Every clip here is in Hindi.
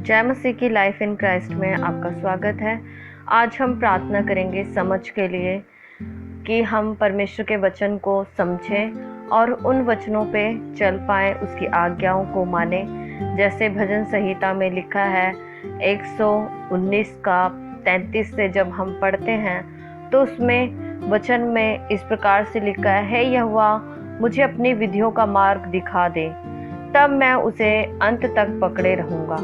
जय मसीह की लाइफ इन क्राइस्ट में आपका स्वागत है। आज हम प्रार्थना करेंगे समझ के लिए कि हम परमेश्वर के वचन को समझें और उन वचनों पे चल पाएं, उसकी आज्ञाओं को माने। जैसे भजन संहिता में लिखा है 119 का 33 से जब हम पढ़ते हैं तो उसमें वचन में इस प्रकार से लिखा है, हे यहोवा मुझे अपनी विधियों का मार्ग दिखा दे, तब मैं उसे अंत तक पकड़े रहूँगा।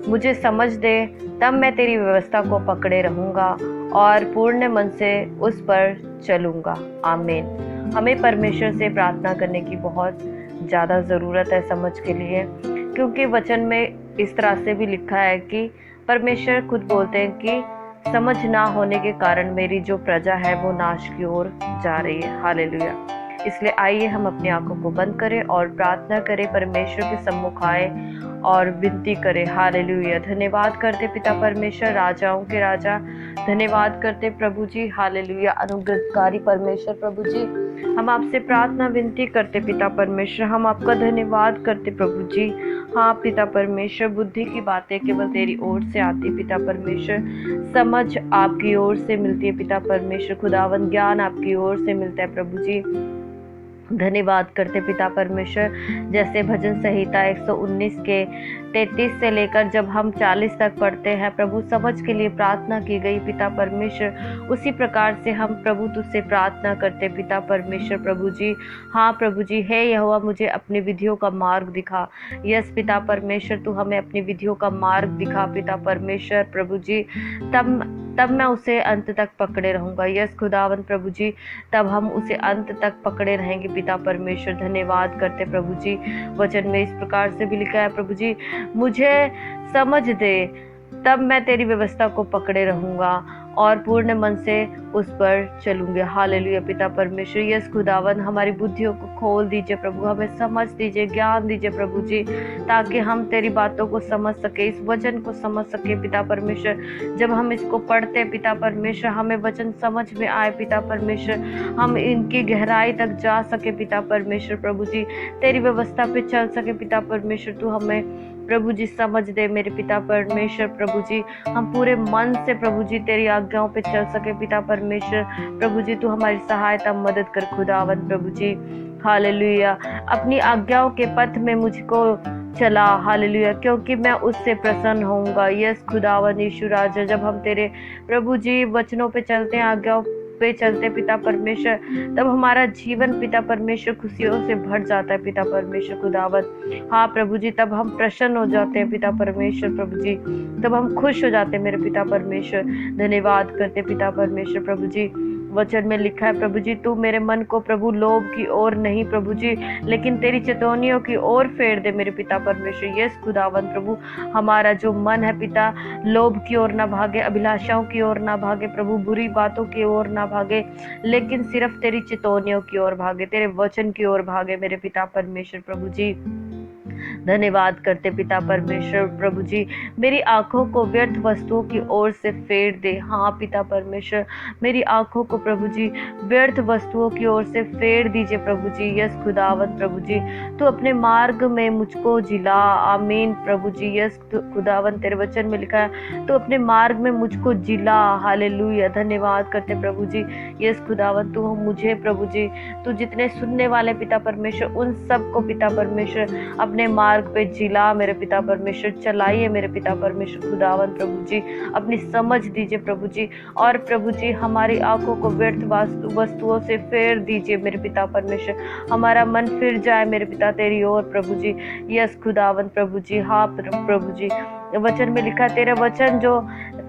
मुझे समझ दे, तब मैं तेरी व्यवस्था को पकड़े रहूँगा और पूर्ण मन से उस पर चलूँगा। आमीन। हमें परमेश्वर से प्रार्थना करने की बहुत ज़्यादा ज़रूरत है समझ के लिए, क्योंकि वचन में इस तरह से भी लिखा है कि परमेश्वर खुद बोलते हैं कि समझ ना होने के कारण मेरी जो प्रजा है वो नाश की ओर जा रही है। हालेलुया। इसलिए आइए हम अपनी आंखों को बंद करें और प्रार्थना करें, परमेश्वर के सम्मुख आए और विनती करें। हालेलुया। धन्यवाद करते पिता परमेश्वर, राजाओं के राजा, धन्यवाद करते प्रभु जी। हालेलुया। अनुग्रहकारी परमेश्वर प्रभु जी, हम आपसे प्रार्थना विनती करते पिता परमेश्वर, हम आपका धन्यवाद करते प्रभु जी। हाँ पिता परमेश्वर, बुद्धि की बातें केवल तेरी ओर से आती पिता परमेश्वर, समझ आपकी ओर से मिलती है पिता परमेश्वर, खुदावन ज्ञान आपकी ओर से मिलता है प्रभु जी। धन्यवाद करते पिता परमेश्वर। जैसे भजन संहिता 119 के 33 से लेकर जब हम 40 तक पढ़ते हैं प्रभु, समझ के लिए प्रार्थना की गई पिता परमेश्वर, उसी प्रकार से हम प्रभु तुझसे प्रार्थना करते पिता परमेश्वर प्रभु जी। हाँ प्रभु जी, हे यहोवा मुझे अपनी विधियों का मार्ग दिखा। यस पिता परमेश्वर, तू हमें अपनी विधियों का मार्ग दिखा पिता परमेश्वर प्रभु जी, तब मैं उसे अंत तक पकड़े रहूंगा। यस खुदावन प्रभु जी, तब हम उसे अंत तक पकड़े रहेंगे पिता परमेश्वर। धन्यवाद करते प्रभु जी। वचन में इस प्रकार से भी लिखा है प्रभु जी, मुझे समझ दे, तब मैं तेरी व्यवस्था को पकड़े रहूंगा और पूर्ण मन से उस पर चलूंगे। हालेलुया पिता परमेश्वर। यस खुदावन, हमारी बुद्धियों को खोल दीजिए प्रभु, हमें समझ दीजिए, ज्ञान दीजिए प्रभु जी, ताकि हम तेरी बातों को समझ सके, इस वचन को समझ सके पिता परमेश्वर। जब हम इसको पढ़ते हैं पिता परमेश्वर, हमें वचन समझ में आए पिता परमेश्वर, हम इनकी गहराई तक जा सके पिता परमेश्वर प्रभु जी, तेरी व्यवस्था पे चल सके पिता परमेश्वर। तू हमें प्रभु जी समझ दे मेरे पिता परमेश्वर प्रभु जी, हम पूरे मन से प्रभु जी तेरी आज्ञाओं पे चल सके पिता परमेश्वर प्रभु जी। तू हमारी सहायता मदद कर खुदावन प्रभु जी। हालेलुया। अपनी आज्ञाओं के पथ में मुझको चला। हालेलुया, क्योंकि मैं उससे प्रसन्न होऊंगा। यस खुदावन यीशु राजा, जब हम तेरे प्रभु जी वचनों पे चलते हैं, आज्ञाओं पे चलते पिता परमेश्वर, तब हमारा जीवन पिता परमेश्वर खुशियों से भर जाता है पिता परमेश्वर खुदावत। हाँ प्रभु जी, तब हम प्रसन्न हो जाते हैं पिता परमेश्वर प्रभु जी, तब हम खुश हो जाते हैं मेरे पिता परमेश्वर। धन्यवाद करते पिता परमेश्वर प्रभु जी। वचन में लिखा है प्रभु जी, तू मेरे मन को प्रभु लोभ की ओर नहीं प्रभु जी, लेकिन तेरी चेतौनियों की ओर फेर दे मेरे पिता परमेश्वर। यस खुदावन प्रभु, हमारा जो मन है पिता, लोभ की ओर ना भागे, अभिलाषाओं की ओर ना भागे प्रभु, बुरी बातों की ओर ना भागे, लेकिन सिर्फ तेरी चेतौनियों की ओर भागे, तेरे वचन की ओर भागे मेरे पिता परमेश्वर प्रभु जी। धन्यवाद करते पिता परमेश्वर प्रभु जी, मेरी आंखों को व्यर्थ वस्तुओं की ओर से फेर दे। हाँ पिता परमेश्वर, मेरी आंखों को प्रभु जी व्यर्थ वस्तुओं की ओर से फेर दीजिए प्रभु जी। यस खुदावत प्रभु जी, तू अपने मार्ग में मुझको जिला। आमीन प्रभु जी। यस खुदावन, तेरे वचन में लिखा है तू अपने मार्ग में मुझको जिला। हालेलुया। धन्यवाद करते प्रभु जी। यस खुदावन, तू मुझे प्रभु जी, तू जितने सुनने वाले पिता परमेश्वर, उन सबको पिता परमेश्वर अपने मार्ग पे जिला मेरे पिता परमेश्वर, चलाइए मेरे पिता परमेश्वर खुदावन प्रभु जी, अपनी समझ दीजिए प्रभु जी, और प्रभु जी हमारी आंखों को व्यर्थ वस्तुओं से फेर दीजिए मेरे पिता परमेश्वर, हमारा मन फिर जाए मेरे पिता तेरी ओर प्रभु जी। यस खुदावन प्रभु जी। हाँ प्रभु जी, वचन में लिखा, तेरे वचन जो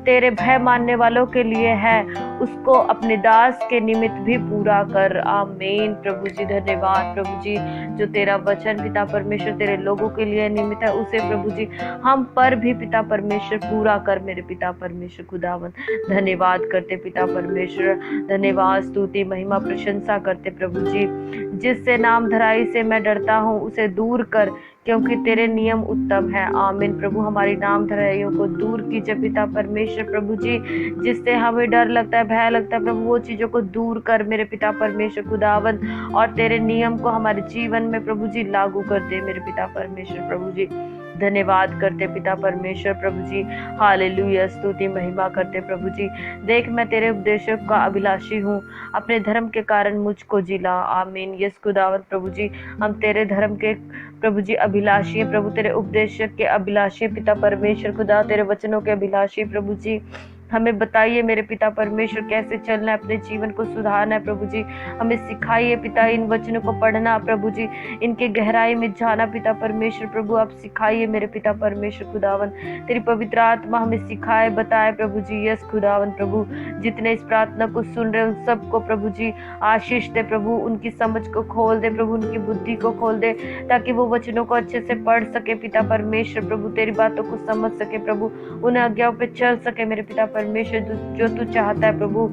तेरे भय मानने वालों के लिए है, उसको अपने दास के निमित्त भी पूरा कर। आमीन प्रभु जी। धन्यवाद प्रभु जी, जो तेरा वचन पिता परमेश्वर तेरे लोगों के लिए निमित्त है, उसे प्रभु जी हम पर भी पिता परमेश्वर पूरा कर मेरे पिता परमेश्वर खुदावन। धन्यवाद करते पिता परमेश्वर, धन्यवाद स्तुति महिमा प्रशंसा करते प्रभु जी। जिससे नाम धराई से मैं डरता हूँ उसे दूर कर, क्योंकि तेरे नियम उत्तम है। आमीन प्रभु, हमारी नाम धराइयों को दूर कीजिए पिता परमेश्वर प्रभु जी, जिससे हमें डर लगता है, भय लगता है प्रभु, वो चीजों को दूर कर मेरे पिता परमेश्वर खुदावन, और तेरे नियम को हमारे जीवन में प्रभु जी लागू कर दे मेरे पिता परमेश्वर प्रभु जी। धन्यवाद करते पिता परमेश्वर प्रभु जी। हालेलुया, स्तुति महिमा करते प्रभु जी। देख मैं तेरे उपदेशों का अभिलाषी हूँ, अपने धर्म के कारण मुझको जिला। आमीन। यस खुदावंत प्रभु जी, हम तेरे धर्म के प्रभु जी अभिलाषी है प्रभु, तेरे उपदेशक के अभिलाषी पिता परमेश्वर खुदा, तेरे वचनों के अभिलाषी प्रभु जी। हमें बताइए मेरे पिता परमेश्वर कैसे चलना है, अपने जीवन को सुधारना है प्रभु जी। हमें सिखाइए पिता इन वचनों को पढ़ना प्रभु जी, इनके गहराई में जाना पिता परमेश्वर प्रभु। आप सिखाइए मेरे पिता परमेश्वर खुदावन, तेरी पवित्र आत्मा हमें सिखाए बताए प्रभु जी। यस खुदावन प्रभु, जितने इस प्रार्थना को सुन रहे उन सबको प्रभु जी आशीष दे प्रभु, उनकी समझ को खोल दे प्रभु, उनकी बुद्धि को खोल दे, ताकि वो वचनों को अच्छे से पढ़ सके पिता परमेश्वर प्रभु, तेरी बातों को समझ सके प्रभु, उन आज्ञाओं पे चल सके मेरे पिता परमेश्वर, जो तू चाहता है प्रभु।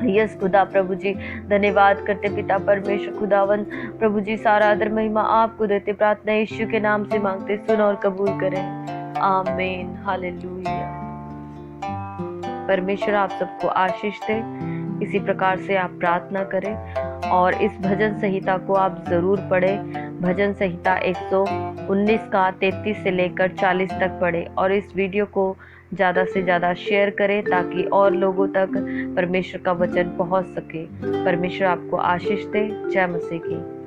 यस खुदा प्रभु जी, धन्यवाद करते पिता परमेश्वर खुदावन प्रभु जी। सारा आदर महिमा आपको देते, प्रार्थना यीशु के नाम से मांगते, सुन और कबूल करें। आमीन। हालेलुया। परमेश्वर आप सबको आशीष दे। इसी प्रकार से आप प्रार्थना करें और इस भजन संहिता को आप जरूर पढ़ें। भजन संहिता 119 का 33 से लेकर 40 तक पढ़ें और इस वीडियो को ज़्यादा से ज़्यादा शेयर करें ताकि और लोगों तक परमेश्वर का वचन पहुंच सके। परमेश्वर आपको आशीष दे। जय मसीह की।